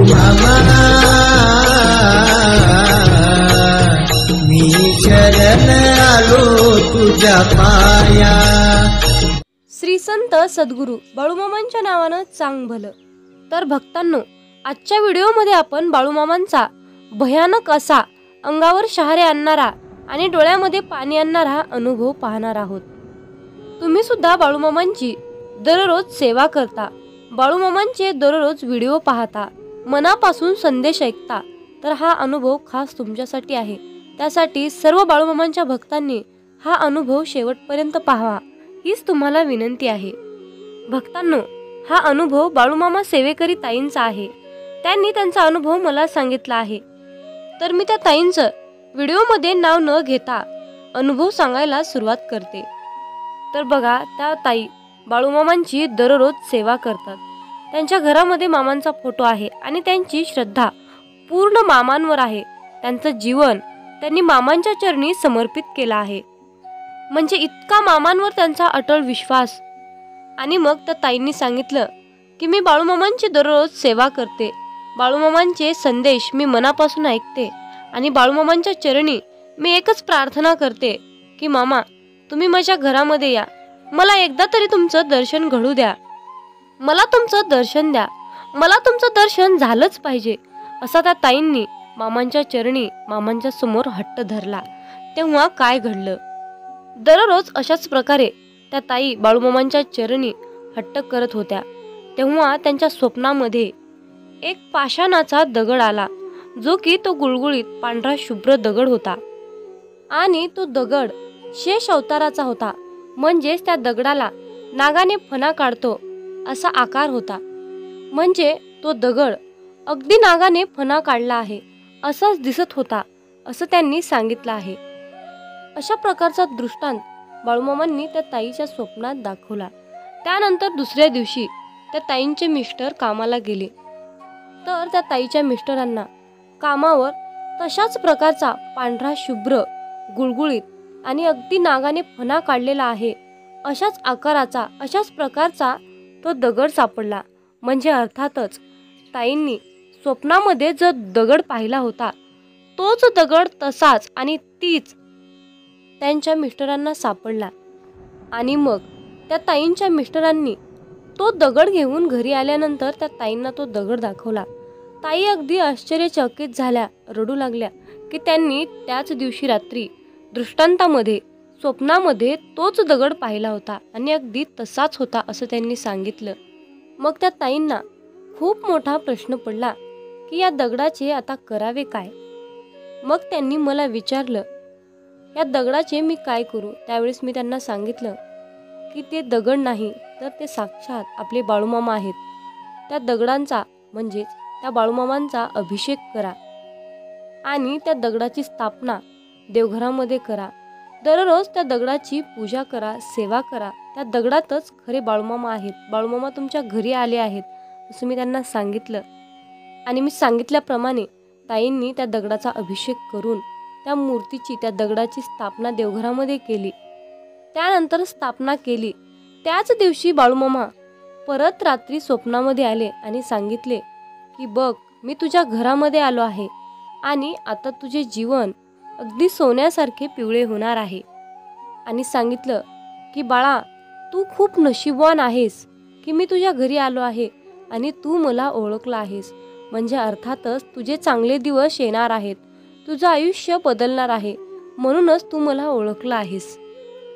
मामा मी शरण आलो तुझ्या पाया। श्री संत सद्गुरू बाळूमामांच्या नावानं चांग भलं। तर भक्तांनो, आजच्या व्हिडिओमध्ये आपण बाळूमामांचा भयानक असा अंगावर शहारे आणणारा आणि डोळ्यामध्ये पाणी आणणारा अनुभव पाहणार आहोत। तुम्ही सुद्धा बाळूमामांची दररोज सेवा करता, बाळूमामांचे दररोज व्हिडिओ पाहता, मनापासून संदेश ऐकता, तर हा अनुभव खास तुमच्यासाठी आहे। त्यासाठी सर्व बाळूमामांच्या भक्तांनी हा अनुभव शेवटपर्यंत पाहावा हीच तुम्हाला विनंती आहे। भक्तांनो, हा अनुभव बाळूमामा सेवेकरी ताईंचा आहे। त्यांनी त्यांचा अनुभव मला सांगितला आहे, तर मी त्या ताईंचं व्हिडिओमध्ये नाव न घेता अनुभव सांगायला सुरुवात करते। तर बघा, त्या ताई बाळूमामांची दररोज सेवा करतात। त्यांच्या घरामध्ये मामांचा फोटो आहे आणि त्यांची श्रद्धा पूर्ण मामांवर आहे। त्यांचं जीवन त्यांनी मामांच्या चरणी समर्पित केलं आहे, म्हणजे इतका मामांवर त्यांचा अटळ विश्वास। आणि मग त्या ताईंनी सांगितलं की मी बाळूमामांची दररोज सेवा करते, बाळूमामांचे संदेश मी मनापासून ऐकते आणि बाळूमामांच्या चरणी मी एकच प्रार्थना करते की मामा, तुम्ही माझ्या घरामध्ये या, मला एकदा तरी तुमचं दर्शन घडू द्या, मला तुमचं दर्शन द्या, मला तुमचं दर्शन झालंच पाहिजे, असा त्या ताईंनी मामांच्या चरणी मामांच्या समोर हट्ट धरला। तेव्हा काय घडलं? दररोज अशाच प्रकारे त्या ताई बाळूमामांच्या चरणी हट्ट करत होत्या। तेव्हा त्यांच्या स्वप्नामध्ये एक पाषाणाचा दगड आला, जो की तो गुळगुळीत पांढरा शुभ्र दगड होता आणि तो दगड शेष अवताराचा होता, म्हणजेच त्या दगडाला नागाने फणा काढतो असा आकार होता, म्हणजे तो दगड अगदी नागाने फणा काढला आहे असाच दिसत होता, असं त्यांनी सांगितलं आहे। अशा प्रकारचा दृष्टांत बाळूमामांनी त्या ताईच्या स्वप्नात दाखवला। त्यानंतर दुसऱ्या दिवशी त्या ताईंचे मिस्टर कामाला गेले, तर त्या ताईच्या मिस्टरांना कामावर तशाच प्रकारचा पांढरा शुभ्र गुळगुळीत आणि अगदी नागाने फणा काढलेला आहे अशाच आकाराचा अशाच प्रकारचा तो दगड सापडला। म्हणजे अर्थातच ताईंनी स्वप्नामध्ये जो दगड पाहिला होता तोच दगड तसाच आणि तीच त्यांच्या मिस्टरांना सापडला। आणि मग त्या ताईंच्या मिस्टरांनी तो दगड घेऊन घरी आल्यानंतर त्या ताईंना तो दगड दाखवला। ताई अगदी आश्चर्यचकित झाल्या, रडू लागल्या की त्यांनी त्याच दिवशी रात्री दृष्टांतामध्ये स्वप्नामध्ये तोच दगड पाहिला होता आणि अगदी तसाच होता असं त्यांनी सांगितलं। मग त्या ताईंना खूप मोठा प्रश्न पडला की या दगडाचे आता करावे काय? मग त्यांनी मला विचारलं, या दगडाचे मी काय करू? त्यावेळेस मी त्यांना सांगितलं की ते दगड नाही तर ते साक्षात आपले बाळूमामा आहेत। त्या दगडांचा म्हणजेच त्या बाळूमामांचा अभिषेक करा आणि त्या दगडाची स्थापना देवघरामध्ये करा, दररोज त्या दगडाची पूजा करा, सेवा करा। त्या दगडातच खरे बाळूमामा आहेत, बाळूमामा तुमच्या घरी आले आहेत असं मी त्यांना सांगितलं। आणि मी सांगितल्याप्रमाणे ताईंनी त्या दगडाचा अभिषेक करून त्या मूर्तीची त्या दगडाची स्थापना देवघरामध्ये केली। त्यानंतर स्थापना केली त्याच दिवशी बाळूमामा परत रात्री स्वप्नामध्ये आले आणि सांगितले की बघ, मी तुझ्या घरामध्ये आलो आहे आणि आता तुझे जीवन अगदी सोन्यासारखे पिवळे होणार आहे। आणि सांगितलं की बाळा, तू खूप नशीबवान आहेस की मी तुझ्या घरी आलो आहे आणि तू मला ओळखला आहेस, म्हणजे अर्थातच तुझे चांगले दिवस येणार आहेत, तुझं आयुष्य बदलणार आहे, म्हणूनच तू मला ओळखला आहेस।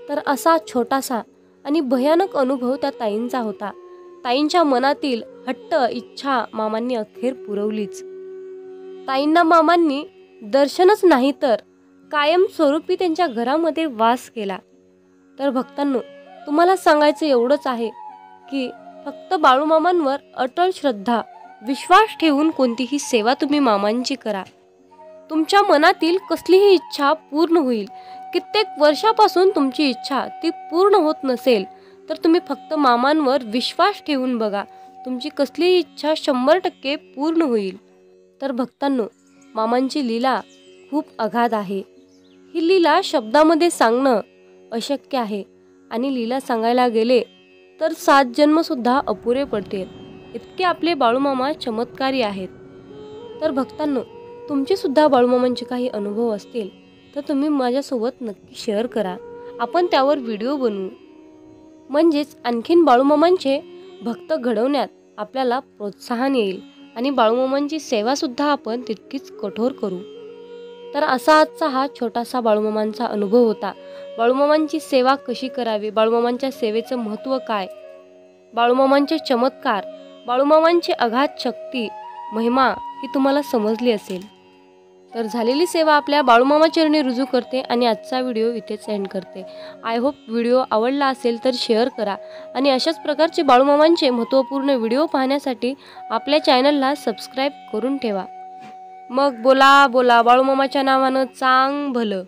तर असा छोटासा आणि भयानक अनुभव त्या ताईंचा होता। ताईंच्या मनातील हट्ट इच्छा मामांनी अखेर पुरवलीच। ताईंना मामांनी दर्शनच नाही तर कायम स्वरूपी त्यांच्या घरामध्ये वास केला। तर भक्तांनो, तुम्हाला सांगायचं एवढंच आहे की फक्त बाळूमामांवर अटळ श्रद्धा विश्वास ठेवून कोणतीही सेवा तुम्ही मामांची करा, तुमच्या मनातील कसलीही इच्छा पूर्ण होईल। कित्येक वर्षापासून तुमची इच्छा ती पूर्ण होत नसेल तर तुम्ही फक्त मामांवर विश्वास ठेवून बघा, तुमची कसलीही इच्छा 100% पूर्ण होईल। तर भक्तांनो, मामांची लीला खूप अगाध आहे। ही लीला शब्दामध्ये सांगणं अशक्य आहे आणि लीला सांगायला गेले तर 7 जन्म सुद्धा अपुरे पडतील, इतके आपले बाळूमामा चमत्कारी आहेत। तर भक्तांनो, तुमचे सुद्धा बाळूमामांचे काही अनुभव असतील तर तुम्ही माझ्यासोबत नक्की शेअर करा. आपण त्यावर व्हिडिओ बनवू. म्हणजेच आणखीन बाळूमामांचे भक्त घडवण्यात आपल्याला प्रोत्साहन येईल आणि बाळूमामांची सेवासुद्धा आपण तितकीच कठोर करू. तर असा आजचा हा छोटासा बाळूमामांचा अनुभव होता. बाळूमामांची सेवा कशी करावी, बाळूमामांच्या सेवेचं महत्त्व काय, बाळूमामांचे चमत्कार, बाळूमामांची अगाध शक्ती, महिमा ही तुम्हाला समजली असेल. तर झालेली सेवा आपल्या बाळूमामा चरणी रुजू करते आणि आजचा व्हिडिओ इथेच एंड करते. आय होप व्हिडिओ आवडला असेल तर शेअर करा आणि अशाच प्रकारचे बाळूमामांचे महत्त्वपूर्ण व्हिडिओ पाहण्यासाठी आपल्या चॅनलला सबस्क्राईब करून ठेवा. मग बोला बोला बाळूमामाच्या नावानं चांग भलं.